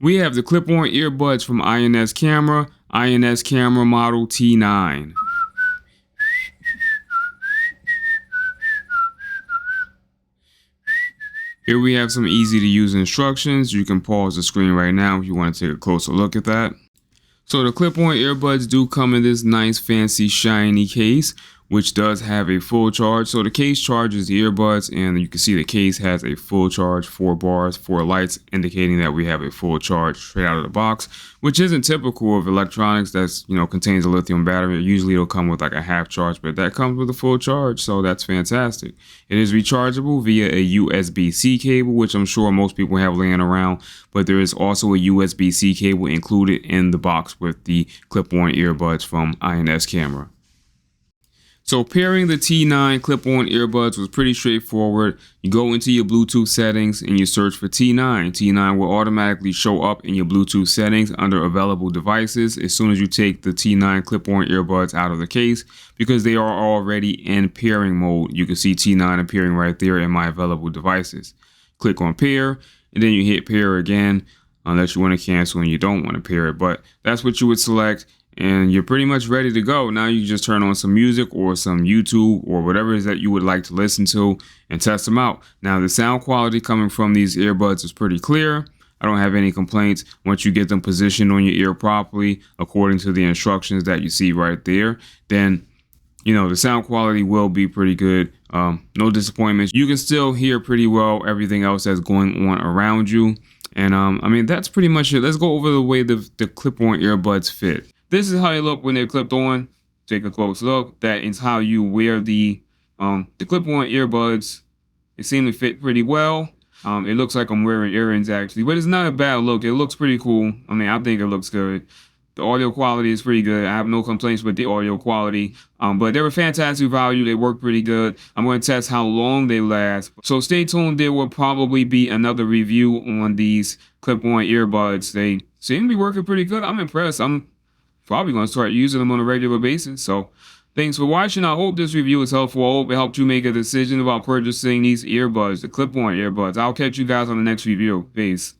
We have the clip-on earbuds from INS Camera model T9. Here we have some easy to use instructions. You can pause the screen right now if you want to take a closer look at that. So the clip-on earbuds do come in this nice fancy shiny case, which does have a full charge. So the case charges the earbuds, and you can see the case has a full charge, 4 bars, 4 lights, indicating that we have a full charge straight out of the box, which isn't typical of electronics that's, contains a lithium battery. Usually it'll come with like a half charge, but that comes with a full charge, so that's fantastic. It is rechargeable via a USB-C cable, which I'm sure most people have laying around, but there is also a USB-C cable included in the box with the clip-on earbuds from INS Camera. So pairing the T9 clip-on earbuds was pretty straightforward. You go into your Bluetooth settings and you search for T9. T9 will automatically show up in your Bluetooth settings under available devices as soon as you take the T9 clip-on earbuds out of the case, because they are already in pairing mode. You can see T9 appearing right there in my available devices. Click on pair and then you hit pair again, unless you want to cancel and you don't want to pair it, but that's what you would select. And you're pretty much ready to go. Now you just turn on some music or some YouTube or whatever it is that you would like to listen to and test them out. Now the sound quality coming from these earbuds is pretty clear. I don't have any complaints once you get them positioned on your ear properly according to the instructions that you see right there. Then the sound quality will be pretty good. No disappointments. You can still hear pretty well everything else that's going on around you. And that's pretty much it. Let's go over the way the clip-on earbuds fit. This is how they look when they're clipped on. Take a close look. That is how you wear the clip-on earbuds. They seem to fit pretty well. It looks like I'm wearing earrings actually, but it's not a bad look. It looks pretty cool. I think it looks good. The audio quality is pretty good. I have no complaints with the audio quality, but they were fantastic value. They work pretty good. I'm going to test how long they last. So stay tuned. There will probably be another review on these clip-on earbuds. They seem to be working pretty good. I'm impressed. I'm probably going to start using them on a regular basis. So thanks for watching. I hope this review is helpful. I hope it helped you make a decision about purchasing these earbuds, the clip-on earbuds. I'll catch you guys on the next review. Peace.